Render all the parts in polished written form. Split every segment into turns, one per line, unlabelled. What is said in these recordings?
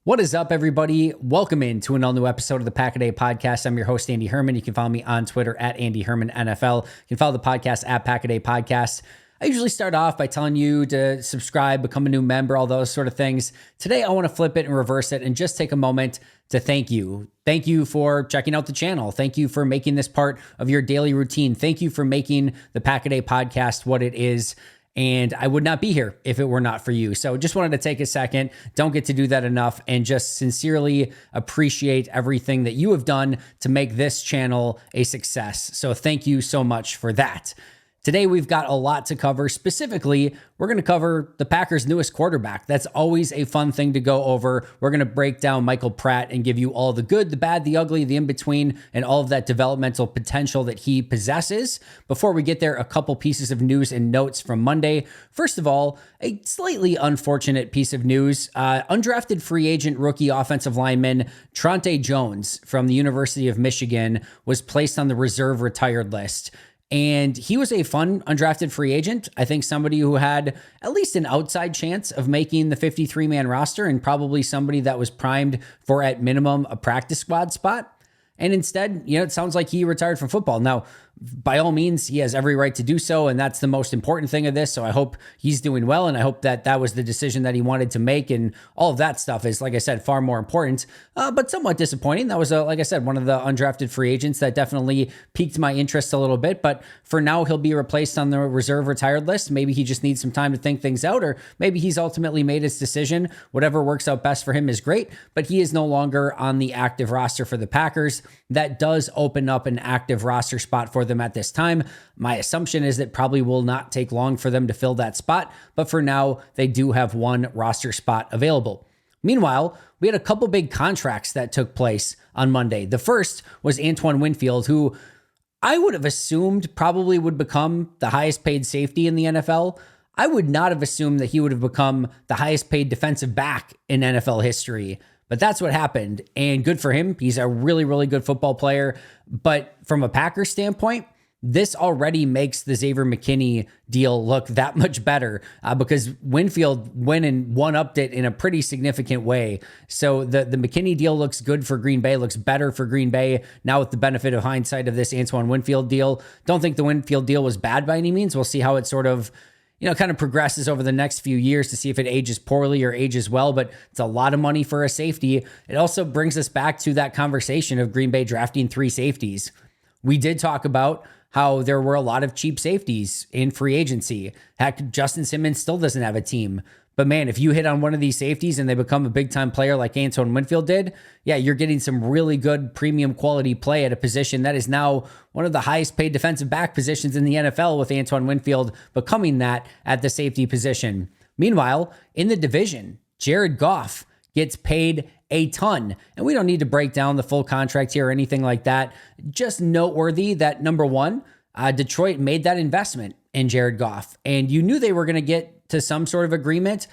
What is up, everybody? Welcome in to an all-new episode of the Pack-A-Day Podcast. I'm your host, Andy Herman. You can follow me on Twitter at Andy Herman NFL. You can follow the podcast at Pack-A-Day Podcast. I usually start off by telling you to subscribe, become a new member, all those sort of things. Today, I want to flip it and reverse it and just take a moment to thank you. Thank you for checking out the channel. Thank you for making this part of your daily routine. Thank you for making the Pack-A-Day Podcast what it is. And I would not be here if it were not for you. So just wanted to take a second, don't get to do that enough, and just sincerely appreciate everything that you have done to make this channel a success. So thank you so much for that. Today, we've got a lot to cover. Specifically, we're going to cover the Packers' newest quarterback. That's always a fun thing to go over. We're going to break down Michael Pratt and give you all the good, the bad, the ugly, the in-between, and all of that developmental potential that he possesses. Before we get there, a couple pieces of news and notes from Monday. First of all, a slightly unfortunate piece of news. Undrafted free agent rookie offensive lineman Trante Jones from the University of Michigan was placed on the reserve retired list. And he was a fun undrafted free agent. I think somebody who had at least an outside chance of making the 53-man roster and probably somebody that was primed for, at minimum, a practice squad spot. And instead, it sounds like he retired from football. Now, by all means, he has every right to do so, and that's the most important thing of this. So I hope he's doing well, and I hope that that was the decision that he wanted to make, and all of that stuff is, like I said, far more important, but somewhat disappointing. That was, like I said, one of the undrafted free agents that definitely piqued my interest a little bit, but for now, he'll be replaced on the reserve retired list. Maybe he just needs some time to think things out, or maybe he's ultimately made his decision. Whatever works out best for him is great, but he is no longer on the active roster for the Packers. That does open up an active roster spot for them at this time. My assumption is that probably will not take long for them to fill that spot, but for now, they do have one roster spot available. Meanwhile, we had a couple big contracts that took place on Monday. The first was Antoine Winfield, who I would have assumed probably would become the highest paid safety in the NFL. I would not have assumed that he would have become the highest paid defensive back in NFL history. But that's what happened, and good for him. He's a really, really good football player. But from a Packers standpoint, this already makes the Xavier McKinney deal look that much better because Winfield went and one-upped it in a pretty significant way. So the McKinney deal looks good for Green Bay, looks better for Green Bay now with the benefit of hindsight of this Antoine Winfield deal. Don't think the Winfield deal was bad by any means. We'll see how it sort of kind of progresses over the next few years to see if it ages poorly or ages well, but it's a lot of money for a safety. It also brings us back to that conversation of Green Bay drafting 3 safeties. We did talk about how there were a lot of cheap safeties in free agency. Heck, Justin Simmons still doesn't have a team. But man, if you hit on one of these safeties and they become a big-time player like Antoine Winfield did, yeah, you're getting some really good premium quality play at a position that is now one of the highest paid defensive back positions in the NFL, with Antoine Winfield becoming that at the safety position. Meanwhile, in the division, Jared Goff gets paid a ton. And we don't need to break down the full contract here or anything like that. Just noteworthy that, number one, Detroit made that investment in Jared Goff, and you knew they were going to get to some sort of agreement.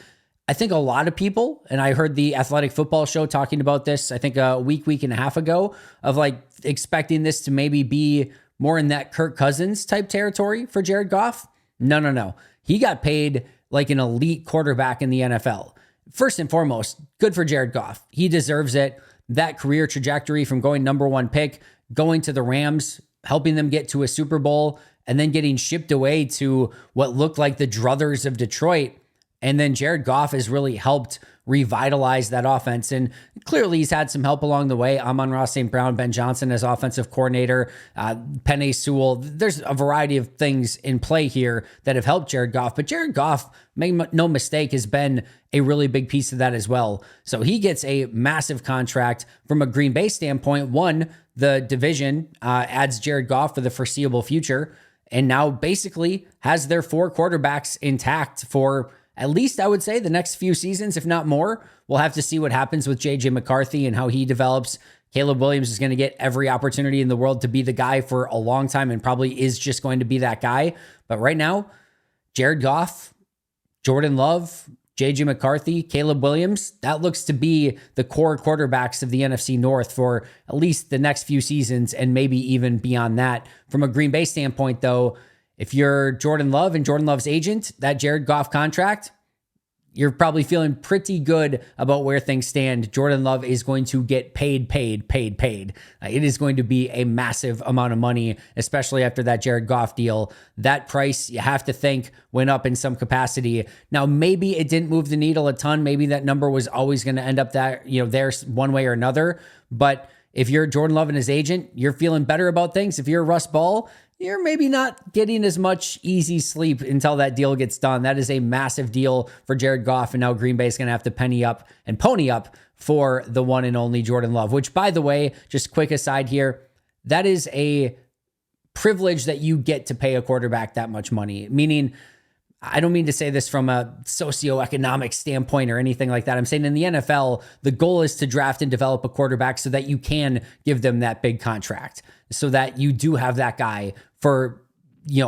I think a lot of people, and I heard the Athletic Football Show talking about this, I think a week and a half ago, of like expecting this to maybe be more in that Kirk Cousins type territory for Jared Goff. No. He got paid like an elite quarterback in the NFL. First and foremost, good for Jared Goff. He deserves it. That career trajectory from going number 1 pick, going to the Rams, helping them get to a Super Bowl, and then getting shipped away to what looked like the druthers of Detroit. And then Jared Goff has really helped revitalize that offense. And clearly he's had some help along the way. Amon-Ra St. Brown, Ben Johnson as offensive coordinator, Penei Sewell. There's a variety of things in play here that have helped Jared Goff. But Jared Goff, make no mistake, has been a really big piece of that as well. So he gets a massive contract from a Green Bay standpoint. One, the division adds Jared Goff for the foreseeable future, and now basically has their 4 quarterbacks intact for at least, I would say, the next few seasons, if not more. We'll have to see what happens with J.J. McCarthy and how he develops. Caleb Williams is going to get every opportunity in the world to be the guy for a long time and probably is just going to be that guy. But right now, Jared Goff, Jordan Love, J.J. McCarthy, Caleb Williams, that looks to be the core quarterbacks of the NFC North for at least the next few seasons and maybe even beyond that. From a Green Bay standpoint, though, if you're Jordan Love and Jordan Love's agent, that Jared Goff contract, you're probably feeling pretty good about where things stand. Jordan Love is going to get paid. It is going to be a massive amount of money, especially after that Jared Goff deal. That price, you have to think, went up in some capacity. Now, maybe it didn't move the needle a ton. Maybe that number was always going to end up there one way or another. But if you're Jordan Love and his agent, you're feeling better about things. If you're Russ Ball, you're maybe not getting as much easy sleep until that deal gets done. That is a massive deal for Jared Goff, and now Green Bay is going to have to penny up and pony up for the one and only Jordan Love, which, by the way, just quick aside here, that is a privilege that you get to pay a quarterback that much money, meaning I don't mean to say this from a socioeconomic standpoint or anything like that. I'm saying in the NFL, the goal is to draft and develop a quarterback so that you can give them that big contract, so that you do have that guy for,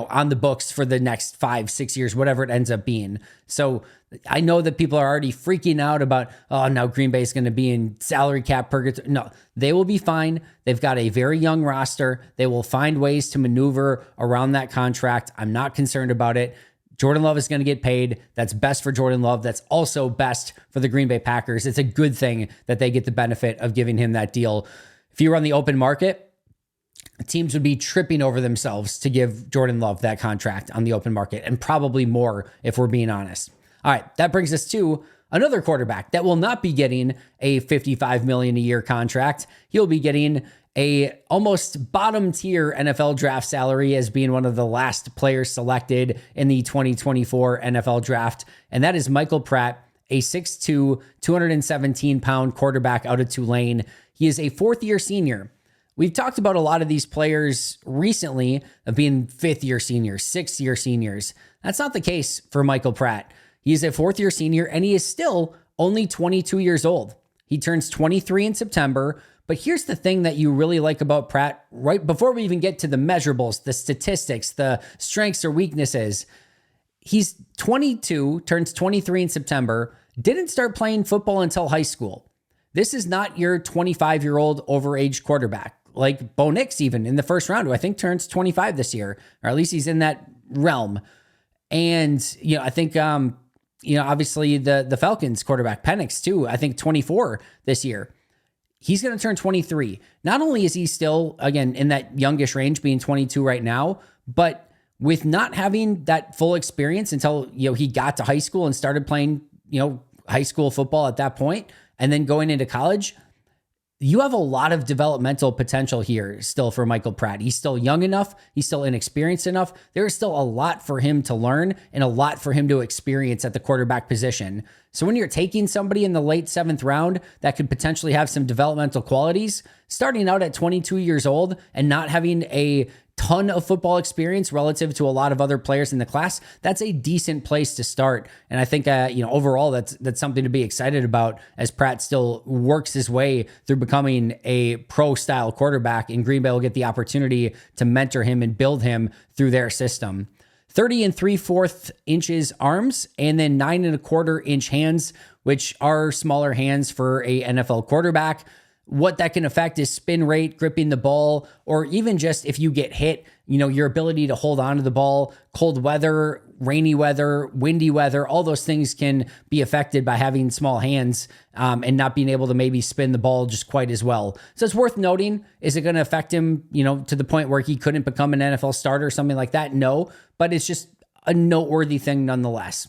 on the books for the next 5-6 years, whatever it ends up being. So I know that people are already freaking out about, oh, now Green Bay is going to be in salary cap purgatory. No, they will be fine. They've got a very young roster. They will find ways to maneuver around that contract. I'm not concerned about it. Jordan Love is going to get paid. That's best for Jordan Love. That's also best for the Green Bay Packers. It's a good thing that they get the benefit of giving him that deal. If you were on the open market, teams would be tripping over themselves to give Jordan Love that contract on the open market, and probably more if we're being honest. All right, that brings us to another quarterback that will not be getting a $55 million a year contract. He'll be getting a almost bottom tier NFL draft salary as being one of the last players selected in the 2024 NFL draft. And that is Michael Pratt, a 6'2", 217-pound quarterback out of Tulane. He is a fourth-year senior. We've talked about a lot of these players recently of being fifth-year seniors, sixth-year seniors. That's not the case for Michael Pratt. He's a fourth-year senior, and he is still only 22 years old. He turns 23 in September. But here's the thing that you really like about Pratt, right before we even get to the measurables, the statistics, the strengths or weaknesses. He's 22, turns 23 in September, didn't start playing football until high school. This is not your 25-year-old overage quarterback, like Bo Nix even in the first round, who I think turns 25 this year, or at least he's in that realm. And, I think, obviously the Falcons quarterback, Penix too, I think 24 this year. He's going to turn 23. Not only is he still, again, in that youngish range, being 22 right now, but with not having that full experience until, he got to high school and started playing, high school football at that point, and then going into college, you have a lot of developmental potential here still for Michael Pratt. He's still young enough. He's still inexperienced enough. There is still a lot for him to learn and a lot for him to experience at the quarterback position. So when you're taking somebody in the late 7th round that could potentially have some developmental qualities, starting out at 22 years old and not having a ton of football experience relative to a lot of other players in the class, that's a decent place to start. And I think, overall, that's something to be excited about as Pratt still works his way through becoming a pro-style quarterback, and Green Bay will get the opportunity to mentor him and build him through their system. 30 3/4 inches arms, and then 9 1/4 inch hands, which are smaller hands for a NFL quarterback. What that can affect is spin rate, gripping the ball, or even just if you get hit, your ability to hold on to the ball. Cold weather, rainy weather, windy weather, all those things can be affected by having small hands and not being able to maybe spin the ball just quite as well. So it's worth noting. Is it going to affect him, to the point where he couldn't become an NFL starter or something like that? No, but it's just a noteworthy thing nonetheless.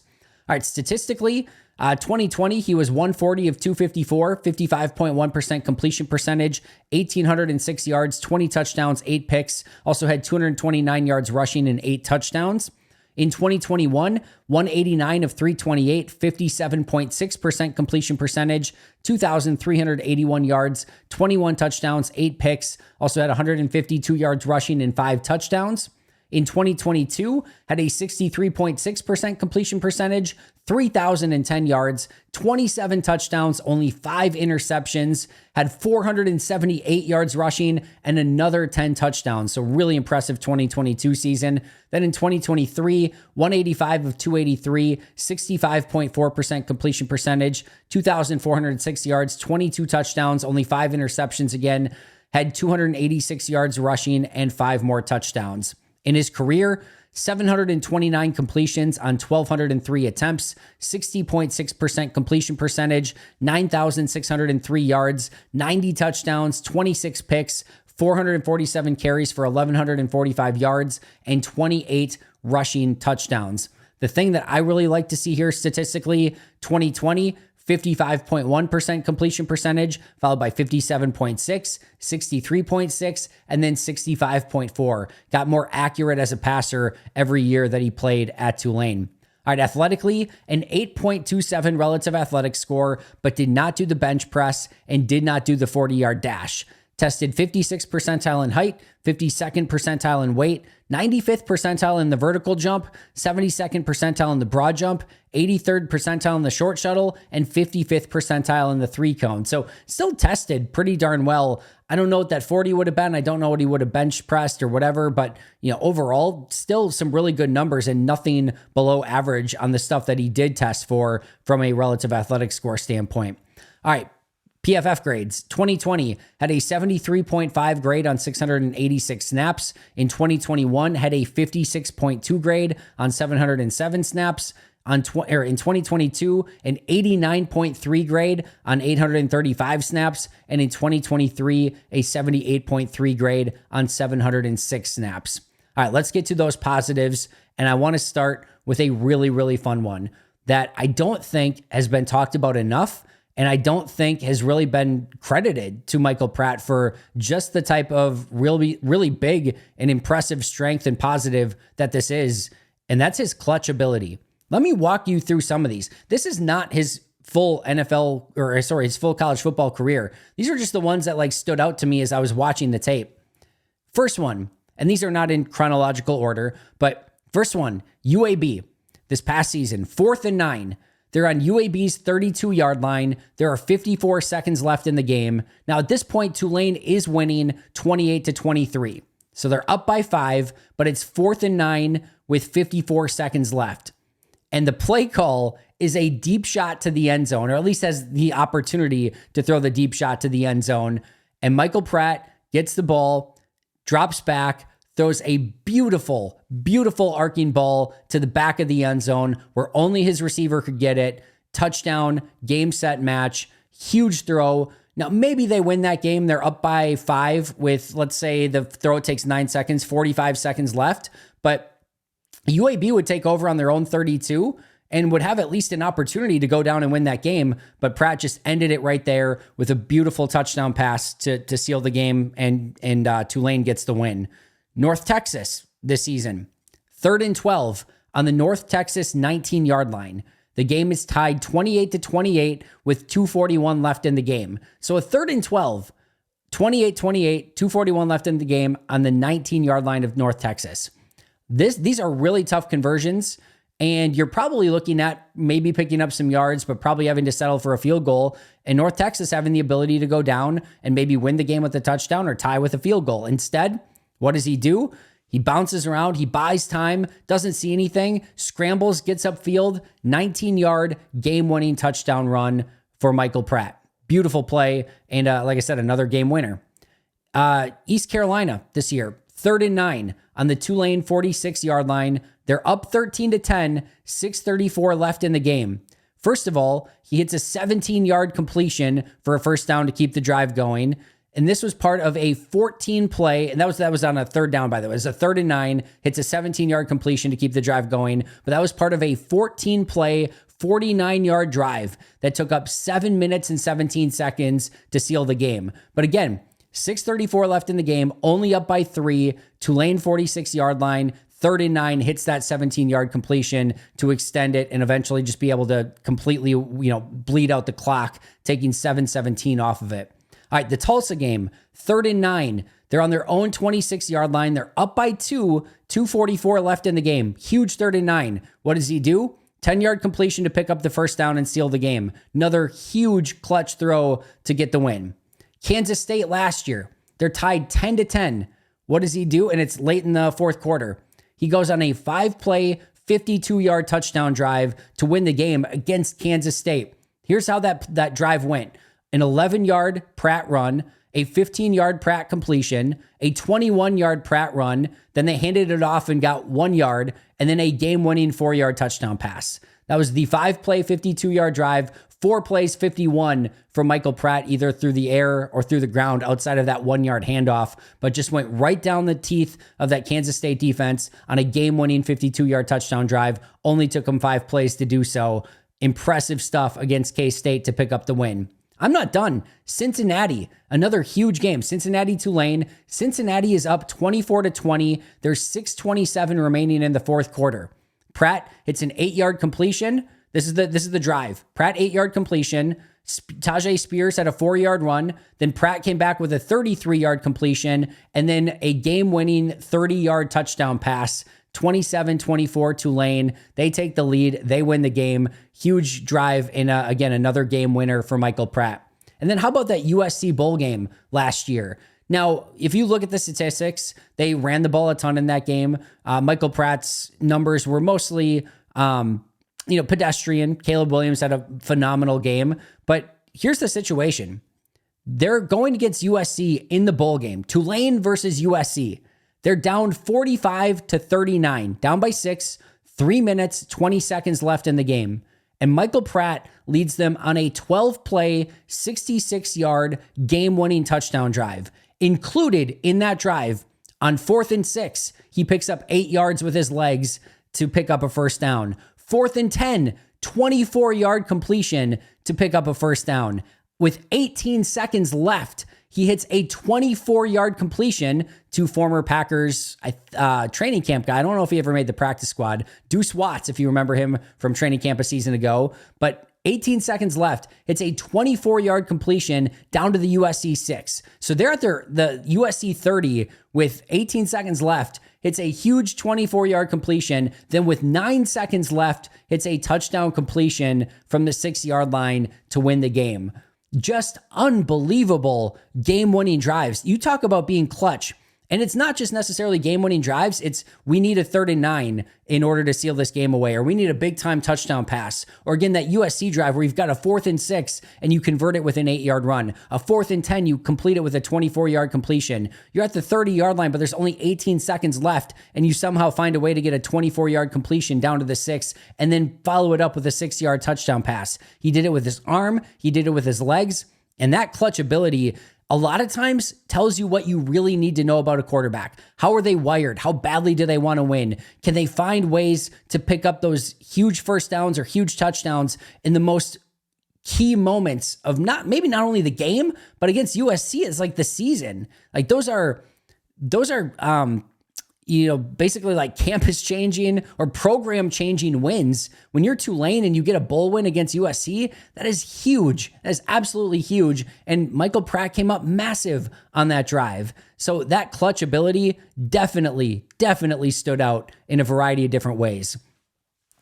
All right, statistically, 2020, he was 140 of 254, 55.1% completion percentage, 1,806 yards, 20 touchdowns, 8 picks. Also had 229 yards rushing and 8 touchdowns. In 2021, 189 of 328, 57.6% completion percentage, 2,381 yards, 21 touchdowns, 8 picks. Also had 152 yards rushing and 5 touchdowns. In 2022, had a 63.6% completion percentage, 3,010 yards, 27 touchdowns, only 5 interceptions, had 478 yards rushing, and another 10 touchdowns. So really impressive 2022 season. Then in 2023, 185 of 283, 65.4% completion percentage, 2,406 yards, 22 touchdowns, only 5 interceptions again, had 286 yards rushing and 5 more touchdowns. In his career, 729 completions on 1,203 attempts, 60.6% completion percentage, 9,603 yards, 90 touchdowns, 26 picks, 447 carries for 1,145 yards, and 28 rushing touchdowns. The thing that I really like to see here statistically, 2020, 55.1% completion percentage, followed by 57.6, 63.6, and then 65.4. Got more accurate as a passer every year that he played at Tulane. All right, athletically, an 8.27 relative athletic score, but did not do the bench press and did not do the 40-yard dash. Tested 56th percentile in height, 52nd percentile in weight, 95th percentile in the vertical jump, 72nd percentile in the broad jump, 83rd percentile in the short shuttle, and 55th percentile in the three cone. So still tested pretty darn well. I don't know what that 40 would have been. I don't know what he would have bench pressed or whatever, but overall, still some really good numbers and nothing below average on the stuff that he did test for from a relative athletic score standpoint. All right. PFF grades. 2020 had a 73.5 grade on 686 snaps. In 2021 had a 56.2 grade on 707 snaps. In 2022, an 89.3 grade on 835 snaps. And in 2023, a 78.3 grade on 706 snaps. All right, let's get to those positives. And I want to start with a really, really fun one that I don't think has been talked about enough. And I don't think has really been credited to Michael Pratt for just the type of really, really big and impressive strength and positive that this is. And that's his clutch ability. Let me walk you through some of these. This is not his full his full college football career. These are just the ones that stood out to me as I was watching the tape. First one, and these are not in chronological order, but first one, UAB this past season, 4th and 9. They're on UAB's 32-yard line. There are 54 seconds left in the game. Now, at this point, Tulane is winning 28-23. So they're up by 5, but it's 4th and 9 with 54 seconds left. And the play call is a deep shot to the end zone, or at least has the opportunity to throw the deep shot to the end zone. And Michael Pratt gets the ball, drops back, throws a beautiful, beautiful arcing ball to the back of the end zone where only his receiver could get it. Touchdown, game, set, match, huge throw. Now, maybe they win that game. They're up by 5 with, let's say, the throw takes 9 seconds, 45 seconds left. But UAB would take over on their own 32 and would have at least an opportunity to go down and win that game. But Pratt just ended it right there with a beautiful touchdown pass to seal the game, and Tulane gets the win. North Texas this season, 3rd and 12 on the North Texas 19-yard line. The game is tied 28-28 with 2:41 left in the game. So a 3rd and 12, 28-28, 2:41 left in the game on the 19-yard line of North Texas. These are really tough conversions, and you're probably looking at maybe picking up some yards, but probably having to settle for a field goal, and North Texas having the ability to go down and maybe win the game with a touchdown or tie with a field goal. Instead, what does he do? He bounces around, he buys time, doesn't see anything, scrambles, gets upfield, 19-yard game-winning touchdown run for Michael Pratt. Beautiful play, and like I said, another game winner. East Carolina this year, 3rd and 9 on the Tulane 46-yard line. They're up 13-10, 6:34 left in the game. First of all, he hits a 17-yard completion for a first down to keep the drive going. And this was part of a 14-play, and that was on a 3rd down, by the way. It was a 3rd and 9, hits a 17-yard completion to keep the drive going. But that was part of a 14-play, 49-yard drive that took up 7 minutes and 17 seconds to seal the game. But again, 6:34 left in the game, only up by 3, Tulane 46-yard line, 3rd and 9, hits that 17-yard completion to extend it and eventually just be able to completely, bleed out the clock, taking 7:17 off of it. All right, the Tulsa game, 3rd and 9. They're on their own 26-yard line. They're up by 2, 2:44 left in the game. Huge 3rd and 9. What does he do? 10-yard completion to pick up the first down and seal the game. Another huge clutch throw to get the win. Kansas State last year, they're tied 10-10. What does he do? And it's late in the 4th quarter. He goes on a 5-play, 52-yard touchdown drive to win the game against Kansas State. Here's how that drive went. An 11-yard Pratt run, a 15-yard Pratt completion, a 21-yard Pratt run, then they handed it off and got 1 yard, and then a game-winning 4-yard touchdown pass. That was the 5-play, 52-yard drive, 4 plays, 51 from Michael Pratt, either through the air or through the ground outside of that 1-yard handoff, but just went right down the teeth of that Kansas State defense on a game-winning 52-yard touchdown drive. Only took them 5 plays to do so. Impressive stuff against K-State to pick up the win. I'm not done. Cincinnati, another huge game. Cincinnati-Tulane. Cincinnati is up 24-20. There's 6:27 remaining in the fourth quarter. Pratt hits an 8-yard completion. This is the drive. Pratt 8-yard completion. Tajay Spears had a 4-yard run. Then Pratt came back with a 33-yard completion and then a game-winning 30-yard touchdown pass. 27-24 Tulane. They take the lead. They win the game. Huge drive in, again, another game winner for Michael Pratt. And then how about that USC bowl game last year? Now, if you look at the statistics, they ran the ball a ton in that game. Michael Pratt's numbers were mostly, pedestrian. Caleb Williams had a phenomenal game. But here's the situation. They're going against USC in the bowl game. Tulane versus USC. They're down 45-39, down by 6, 3 minutes, 20 seconds left in the game. And Michael Pratt leads them on a 12-play, 66-yard game-winning touchdown drive. Included in that drive, on 4th and 6, he picks up 8 yards with his legs to pick up a first down. 4th and 10, 24-yard completion to pick up a first down. With 18 seconds left, he hits a 24-yard completion to former Packers training camp guy. I don't know if he ever made the practice squad. Deuce Watts, if you remember him from training camp a season ago. But 18 seconds left. It's a 24-yard completion down to the USC 6. So they're at the USC 30 with 18 seconds left. It's a huge 24-yard completion. Then with 9 seconds left, it's a touchdown completion from the 6-yard line to win the game. Just unbelievable game-winning drives. You talk about being clutch. And it's not just necessarily game-winning drives. It's we need a 3rd and 9 in order to seal this game away, or we need a big-time touchdown pass. Or again, that USC drive where you've got a 4th and 6 and you convert it with an 8-yard run. A 4th and 10, you complete it with a 24-yard completion. You're at the 30-yard line, but there's only 18 seconds left, and you somehow find a way to get a 24-yard completion down to the 6 and then follow it up with a 6-yard touchdown pass. He did it with his arm. He did it with his legs. And that clutch ability a lot of times tells you what you really need to know about a quarterback. How are they wired? How badly do they want to win? Can they find ways to pick up those huge first downs or huge touchdowns in the most key moments of maybe not only the game, but against USC it's like the season. Like those are basically like campus changing or program changing wins. When you're Tulane and you get a bowl win against USC, that is huge. That is absolutely huge. And Michael Pratt came up massive on that drive. So that clutch ability definitely stood out in a variety of different ways.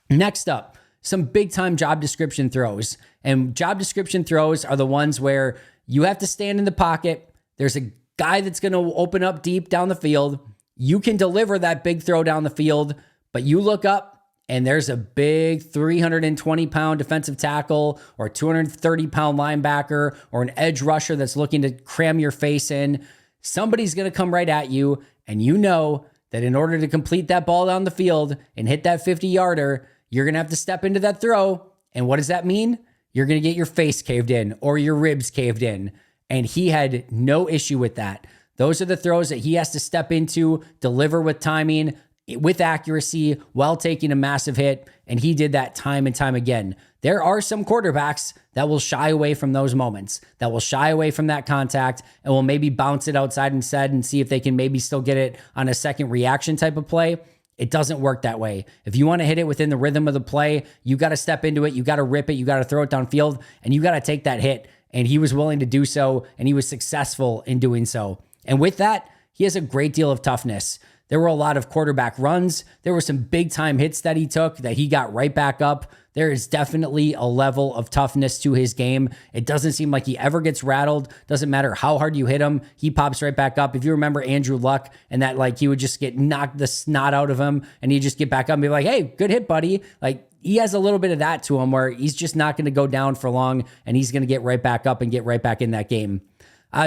Next up, some big time job description throws. And job description throws are the ones where you have to stand in the pocket. There's a guy that's going to open up deep down the field. You can deliver that big throw down the field, but you look up and there's a big 320-pound defensive tackle or 230-pound linebacker or an edge rusher that's looking to cram your face in. Somebody's going to come right at you, and you know that in order to complete that ball down the field and hit that 50-yarder, you're going to have to step into that throw. And what does that mean? You're going to get your face caved in or your ribs caved in. And he had no issue with that. Those are the throws that he has to step into, deliver with timing, with accuracy, while taking a massive hit, and he did that time and time again. There are some quarterbacks that will shy away from those moments, that will shy away from that contact, and will maybe bounce it outside instead and see if they can maybe still get it on a second reaction type of play. It doesn't work that way. If you want to hit it within the rhythm of the play, you got to step into it, you got to rip it, you got to throw it downfield, and you got to take that hit. And he was willing to do so, and he was successful in doing so. And with that, he has a great deal of toughness. There were a lot of quarterback runs. There were some big time hits that he took that he got right back up. There is definitely a level of toughness to his game. It doesn't seem like he ever gets rattled. Doesn't matter how hard you hit him. He pops right back up. If you remember Andrew Luck and that, like, he would just get knocked the snot out of him and he'd just get back up and be like, hey, good hit, buddy. Like, he has a little bit of that to him where he's just not going to go down for long and he's going to get right back up and get right back in that game.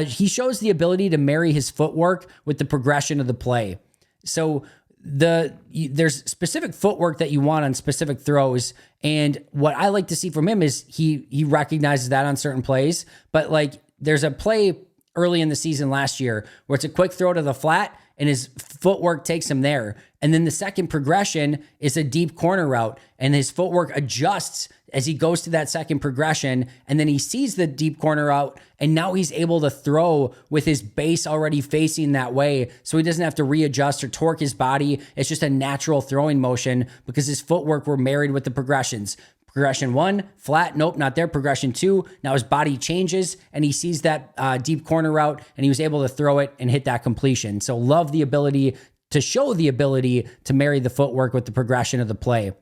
He shows the ability to marry his footwork with the progression of the play. So there's specific footwork that you want on specific throws. And what I like to see from him is he recognizes that on certain plays. But like there's a play early in the season last year where it's a quick throw to the flat and his footwork takes him there. And then the second progression is a deep corner route and his footwork adjusts as he goes to that second progression. And then he sees the deep corner route and now he's able to throw with his base already facing that way. So he doesn't have to readjust or torque his body. It's just a natural throwing motion because his footwork were married with the progressions. Progression 1, flat, nope, not there. Progression 2, now his body changes and he sees that deep corner route and he was able to throw it and hit that completion. So love the ability to show the ability to marry the footwork with the progression of the play.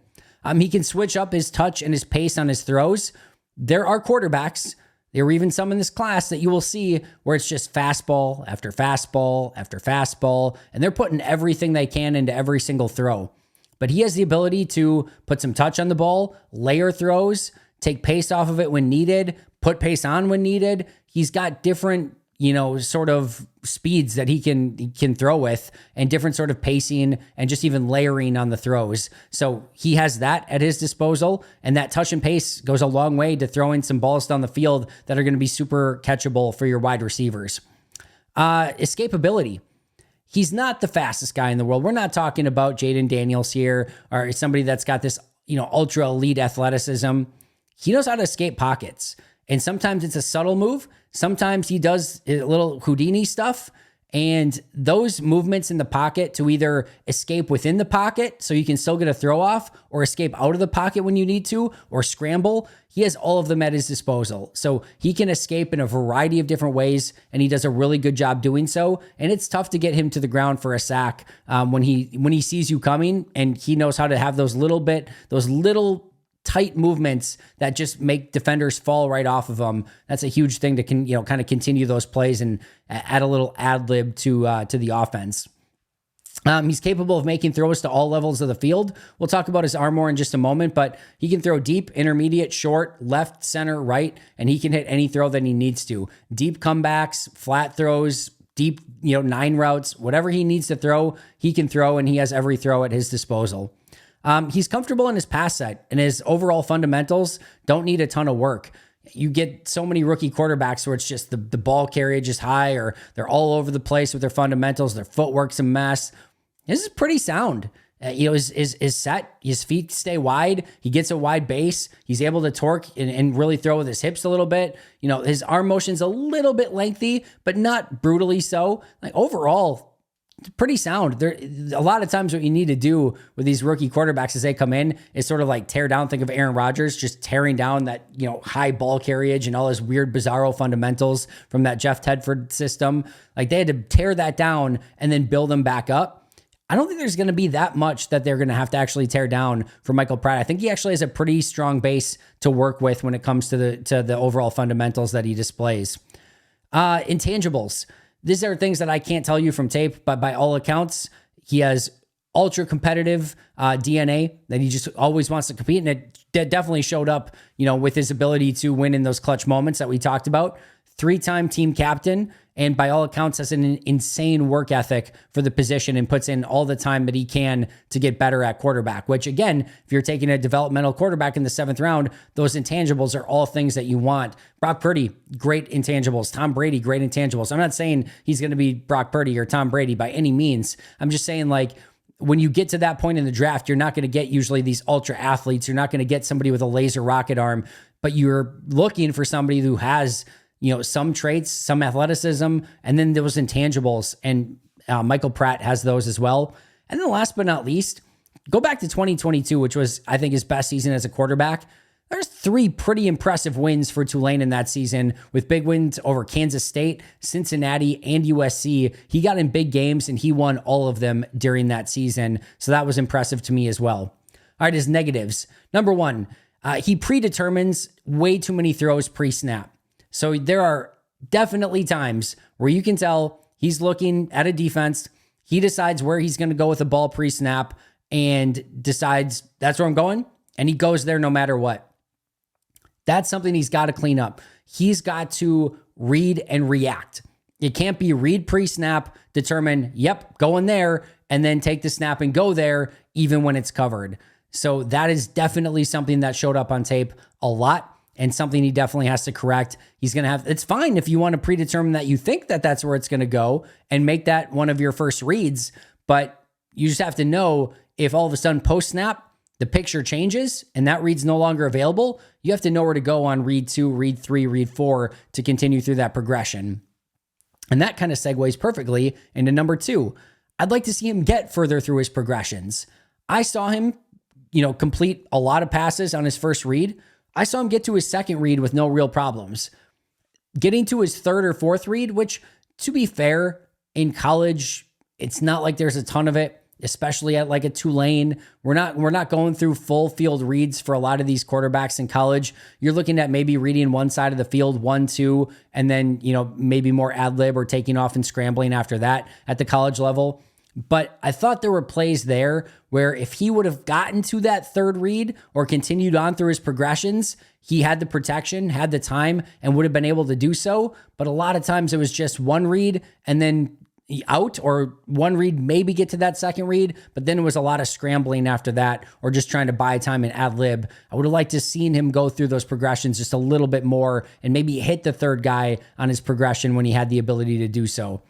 He can switch up his touch and his pace on his throws. There are quarterbacks, there were even some in this class that you will see where it's just fastball after fastball after fastball, and they're putting everything they can into every single throw. But he has the ability to put some touch on the ball, layer throws, take pace off of it when needed, put pace on when needed. He's got different, sort of speeds that he can throw with and different sort of pacing and just even layering on the throws. So he has that at his disposal, and that touch and pace goes a long way to throwing some balls down the field that are going to be super catchable for your wide receivers. Escapability. He's not the fastest guy in the world. We're not talking about Jaden Daniels here or somebody that's got this, ultra elite athleticism. He knows how to escape pockets. And sometimes it's a subtle move. Sometimes he does a little Houdini stuff. And those movements in the pocket to either escape within the pocket so you can still get a throw off or escape out of the pocket when you need to or scramble, he has all of them at his disposal. So he can escape in a variety of different ways and he does a really good job doing so. And it's tough to get him to the ground for a sack when he sees you coming, and he knows how to have those little tight movements that just make defenders fall right off of them. That's a huge thing to kind of continue those plays and add a little ad lib to the offense. He's capable of making throws to all levels of the field. We'll talk about his arm more in just a moment, but he can throw deep, intermediate, short, left, center, right, and he can hit any throw that he needs to. Deep comebacks, flat throws, deep, 9 routes, whatever he needs to throw, he can throw, and he has every throw at his disposal. He's comfortable in his pass set, and his overall fundamentals don't need a ton of work. You get so many rookie quarterbacks where it's just the ball carriage is high, or they're all over the place with their fundamentals. Their footwork's a mess. This is pretty sound. His set, his feet stay wide. He gets a wide base. He's able to torque and really throw with his hips a little bit. His arm motion's a little bit lengthy, but not brutally so. Like overall, pretty sound. A lot of times what you need to do with these rookie quarterbacks as they come in is sort of like tear down. Think of Aaron Rodgers just tearing down that, high ball carriage and all his weird, bizarro fundamentals from that Jeff Tedford system. Like they had to tear that down and then build them back up. I don't think there's going to be that much that they're going to have to actually tear down for Michael Pratt. I think he actually has a pretty strong base to work with when it comes to the overall fundamentals that he displays. Intangibles. These are things that I can't tell you from tape, but by all accounts, he has ultra competitive DNA that he just always wants to compete. And it definitely showed up, with his ability to win in those clutch moments that we talked about. 3-time team captain, and by all accounts has an insane work ethic for the position and puts in all the time that he can to get better at quarterback, which again, if you're taking a developmental quarterback in the 7th round, those intangibles are all things that you want. Brock Purdy, great intangibles. Tom Brady, great intangibles. I'm not saying he's going to be Brock Purdy or Tom Brady by any means. I'm just saying when you get to that point in the draft, you're not going to get usually these ultra athletes. You're not going to get somebody with a laser rocket arm, but you're looking for somebody who has some traits, some athleticism, and then those intangibles. And Michael Pratt has those as well. And then last but not least, go back to 2022, which was, I think, his best season as a quarterback. There's 3 pretty impressive wins for Tulane in that season, with big wins over Kansas State, Cincinnati, and USC. He got in big games and he won all of them during that season. So that was impressive to me as well. All right, his negatives. Number 1, he predetermines way too many throws pre-snap. So there are definitely times where you can tell he's looking at a defense. He decides where he's going to go with the ball pre-snap and decides that's where I'm going. And he goes there no matter what. That's something he's got to clean up. He's got to read and react. It can't be read pre-snap, determine, yep, go in there, and then take the snap and go there, even when it's covered. So that is definitely something that showed up on tape a lot and something he definitely has to correct. He's going to have, it's fine if you want to predetermine that you think that that's where it's going to go and make that one of your first reads, but you just have to know if all of a sudden post-snap, the picture changes and that read's no longer available, you have to know where to go on read 2, read 3, read 4 to continue through that progression. And that kind of segues perfectly into number 2. I'd like to see him get further through his progressions. I saw him, complete a lot of passes on his first read. I saw him get to his second read with no real problems. Getting to his third or fourth read, which, to be fair, in college, it's not like there's a ton of it, especially at like a Tulane. We're not going through full field reads for a lot of these quarterbacks in college. You're looking at maybe reading one side of the field, 1, 2, and then, maybe more ad lib or taking off and scrambling after that at the college level. But I thought there were plays there where if he would have gotten to that third read or continued on through his progressions, he had the protection, had the time, and would have been able to do so. But a lot of times it was just one read and then out, or one read, maybe get to that second read, but then it was a lot of scrambling after that or just trying to buy time and ad lib. I would have liked to seen him go through those progressions just a little bit more and maybe hit the third guy on his progression when he had the ability to do so.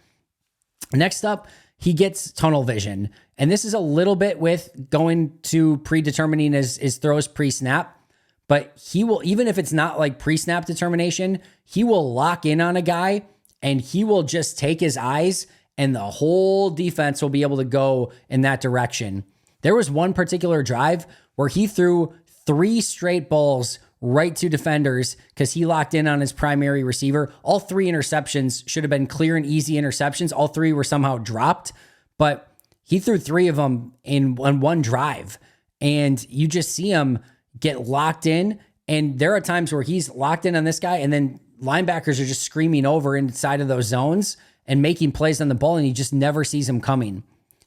Next up, he gets tunnel vision. And this is a little bit with going to predetermining his throws pre-snap, but he will, even if it's not like pre-snap determination, he will lock in on a guy and he will just take his eyes and the whole defense will be able to go in that direction. There was one particular drive where he threw 3 straight balls right to defenders because he locked in on his primary receiver. All 3 interceptions should have been clear and easy interceptions. All 3 were somehow dropped, but he threw 3 of them in one drive. And you just see him get locked in. And there are times where he's locked in on this guy and then linebackers are just screaming over inside of those zones and making plays on the ball, and he just never sees him coming.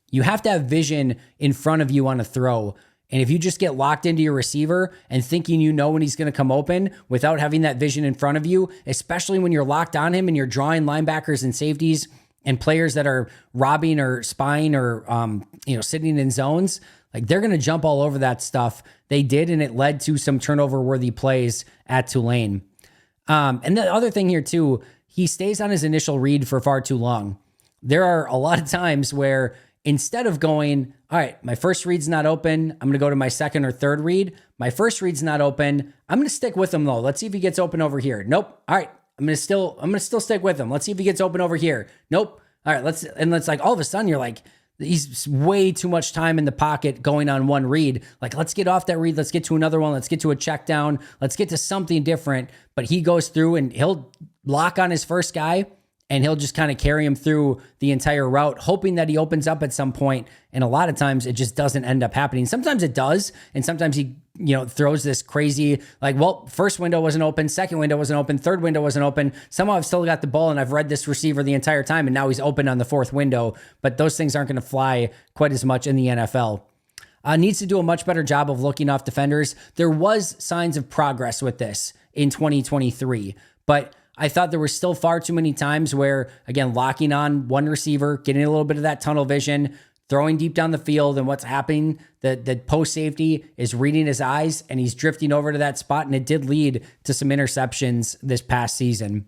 You have to have vision in front of you on a throw. And if you just get locked into your receiver and thinking when he's going to come open without having that vision in front of you, especially when you're locked on him and you're drawing linebackers and safeties and players that are robbing or spying or sitting in zones, like they're going to jump all over that stuff. They did, and it led to some turnover-worthy plays at Tulane. And the other thing here too, he stays on his initial read for far too long. There are a lot of times where instead of going, all right, my first read's not open, I'm going to go to my second or third read. My first read's not open. I'm going to stick with him though. Let's see if he gets open over here. Nope. All right. I'm going to still stick with him. Let's see if he gets open over here. Nope. All right. Let's like all of a sudden you're like, he's way too much time in the pocket going on one read. Like, let's get off that read. Let's get to another one. Let's get to a check down. Let's get to something different. But he goes through and he'll lock on his first guy and he'll just kind of carry him through the entire route, hoping that he opens up at some point. And a lot of times it just doesn't end up happening. Sometimes it does. And sometimes he, throws this crazy, like, well, first window wasn't open, second window wasn't open, third window wasn't open. Somehow I've still got the ball and I've read this receiver the entire time and now he's open on the fourth window. But those things aren't going to fly quite as much in the NFL. Needs to do a much better job of looking off defenders. There was signs of progress with this in 2023, but I thought there were still far too many times where, again, locking on one receiver, getting a little bit of that tunnel vision, throwing deep down the field, and what's happening, the post safety is reading his eyes and he's drifting over to that spot, and it did lead to some interceptions this past season.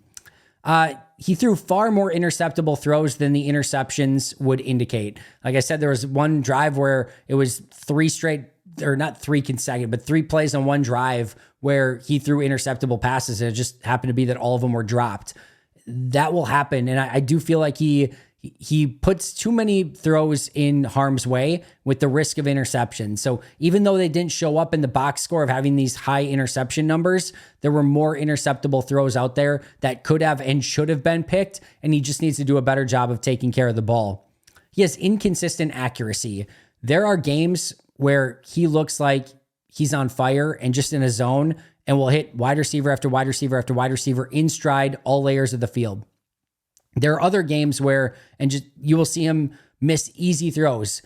He threw far more interceptable throws than the interceptions would indicate. Like I said, there was one drive where it was 3 plays on one drive where he threw interceptable passes, and it just happened to be that all of them were dropped. That will happen, and I do feel like he puts too many throws in harm's way with the risk of interception. So even though they didn't show up in the box score of having these high interception numbers, there were more interceptable throws out there that could have and should have been picked, and he just needs to do a better job of taking care of the ball. He has inconsistent accuracy. There are games where he looks like he's on fire and just in a zone and will hit wide receiver after wide receiver after wide receiver in stride, all layers of the field. There are other games where, you will see him miss easy throws.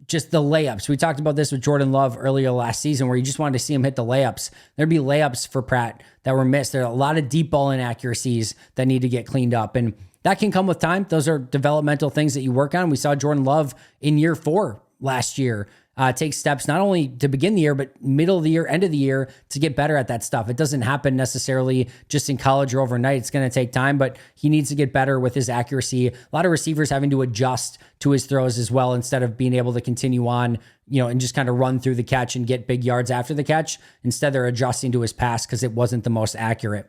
just the layups. We talked about this with Jordan Love earlier last season where you just wanted to see him hit the layups. There'd be layups for Pratt that were missed. There are a lot of deep ball inaccuracies that need to get cleaned up. And that can come with time. Those are developmental things that you work on. We saw Jordan Love in year 4 last year take steps not only to begin the year, but middle of the year, end of the year to get better at that stuff. It doesn't happen necessarily just in college or overnight. It's going to take time, but he needs to get better with his accuracy. A lot of receivers having to adjust to his throws as well instead of being able to continue on, and just kind of run through the catch and get big yards after the catch. Instead, they're adjusting to his pass because it wasn't the most accurate.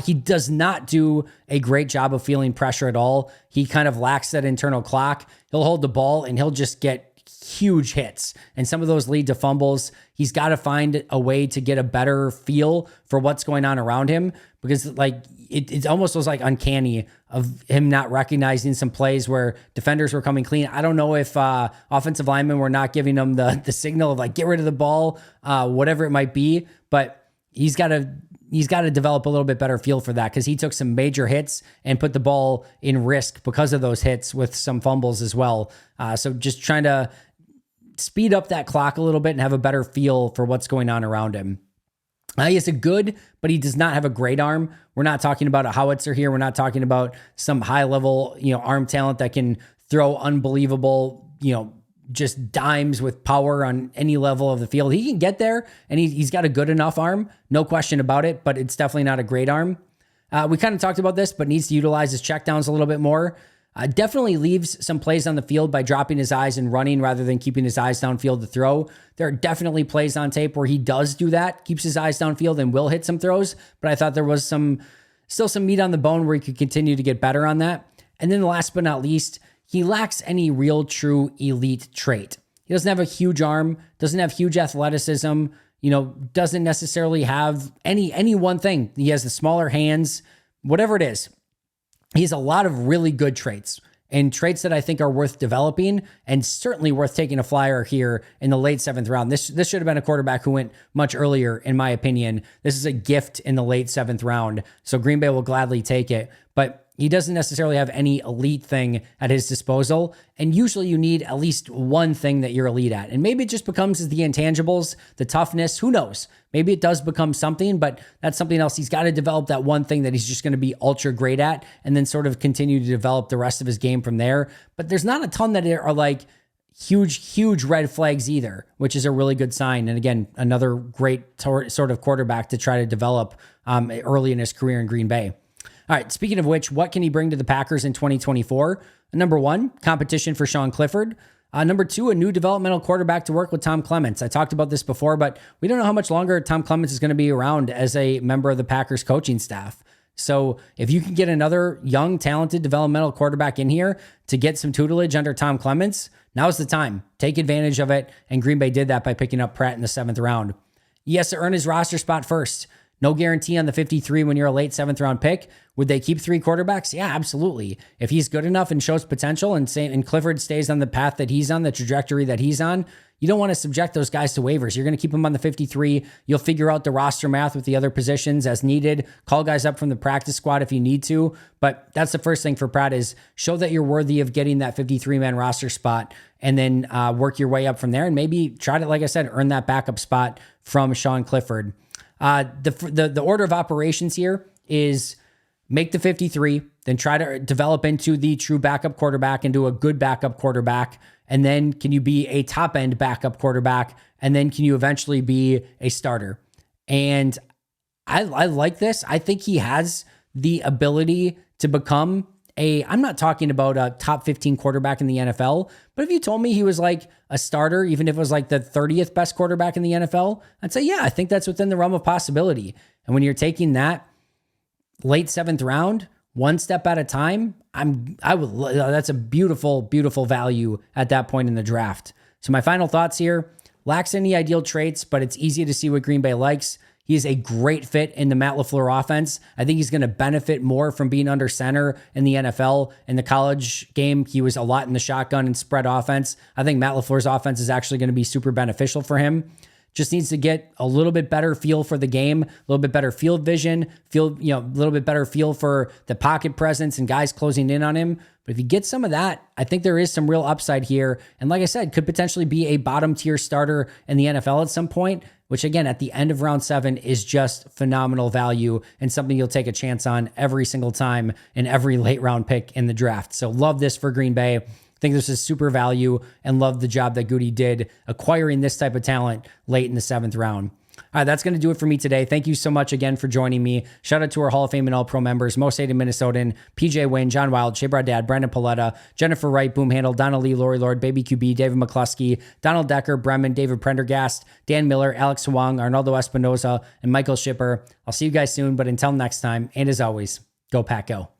He does not do a great job of feeling pressure at all. He kind of lacks that internal clock. He'll hold the ball and he'll just get huge hits. And some of those lead to fumbles. He's got to find a way to get a better feel for what's going on around him because it almost was like uncanny of him not recognizing some plays where defenders were coming clean. I don't know if offensive linemen were not giving him the signal of get rid of the ball, whatever it might be, but he's got to develop a little bit better feel for that because he took some major hits and put the ball in risk because of those hits with some fumbles as well. So just trying to speed up that clock a little bit and have a better feel for what's going on around him. He has a good, but he does not have a great arm. We're not talking about a howitzer here. We're not talking about some high level, arm talent that can throw unbelievable, just dimes with power on any level of the field. He can get there and he's got a good enough arm. No question about it, but it's definitely not a great arm. We kind of talked about this, but needs to utilize his checkdowns a little bit more. Definitely leaves some plays on the field by dropping his eyes and running rather than keeping his eyes downfield to throw. There are definitely plays on tape where he does do that, keeps his eyes downfield and will hit some throws, but I thought there was still some meat on the bone where he could continue to get better on that. And then last but not least, he lacks any real true elite trait. He doesn't have a huge arm, doesn't have huge athleticism, doesn't necessarily have any one thing. He has the smaller hands, whatever it is. He has a lot of really good traits and traits that I think are worth developing and certainly worth taking a flyer here in the late 7th round. This should have been a quarterback who went much earlier, in my opinion. This is a gift in the late 7th round. So Green Bay will gladly take it, but he doesn't necessarily have any elite thing at his disposal. And usually you need at least one thing that you're elite at. And maybe it just becomes the intangibles, the toughness, who knows? Maybe it does become something, but that's something else. He's got to develop that one thing that he's just going to be ultra great at and then sort of continue to develop the rest of his game from there. But there's not a ton that are huge red flags either, which is a really good sign. And again, another great sort of quarterback to try to develop early in his career in Green Bay. All right, speaking of which, what can he bring to the Packers in 2024? Number 1, competition for Sean Clifford. Number 2, a new developmental quarterback to work with Tom Clements. I talked about this before, but we don't know how much longer Tom Clements is going to be around as a member of the Packers coaching staff. So if you can get another young, talented developmental quarterback in here to get some tutelage under Tom Clements, now's the time. Take advantage of it, and Green Bay did that by picking up Pratt in the 7th round. He has to earn his roster spot first. No guarantee on the 53 when you're a late 7th round pick. Would they keep 3 quarterbacks? Yeah, absolutely. If he's good enough and shows potential and Clifford stays on the path that he's on, the trajectory that he's on, you don't want to subject those guys to waivers. You're going to keep them on the 53. You'll figure out the roster math with the other positions as needed. Call guys up from the practice squad if you need to. But that's the first thing for Pratt is show that you're worthy of getting that 53-man roster spot and then work your way up from there. And maybe try to, like I said, earn that backup spot from Sean Clifford. The order of operations here is make the 53, then try to develop into the true backup quarterback, into a good backup quarterback. And then can you be a top end backup quarterback? And then can you eventually be a starter? And I like this. I think he has the ability to become I'm not talking about a top 15 quarterback in the NFL, but if you told me he was like a starter, even if it was like the 30th best quarterback in the NFL, I'd say, yeah, I think that's within the realm of possibility. And when you're taking that late 7th round, one step at a time, that's a beautiful, beautiful value at that point in the draft. So my final thoughts here, lacks any ideal traits, but it's easy to see what Green Bay likes. He is a great fit in the Matt LaFleur offense. I think he's going to benefit more from being under center in the NFL. In the college game, he was a lot in the shotgun and spread offense. I think Matt LaFleur's offense is actually going to be super beneficial for him. Just needs to get a little bit better feel for the game, a little bit better field vision, a little bit better feel for the pocket presence and guys closing in on him. But if you get some of that, I think there is some real upside here. And like I said, could potentially be a bottom tier starter in the NFL at some point, which again, at the end of round 7 is just phenomenal value and something you'll take a chance on every single time in every late round pick in the draft. So love this for Green Bay. I think this is super value and love the job that Goody did acquiring this type of talent late in the 7th round. All right, that's going to do it for me today. Thank you so much again for joining me. Shout out to our Hall of Fame and All-Pro members, Most Hated Minnesotan, PJ Wynn, John Wild, Shea Dad, Brandon Paletta, Jennifer Wright, Boom Handle, Donna Lee, Lori Lord, Baby QB, David McCluskey, Donald Decker, Bremen, David Prendergast, Dan Miller, Alex Huang, Arnaldo Espinoza, and Michael Schipper. I'll see you guys soon, but until next time, and as always, go Pack Go.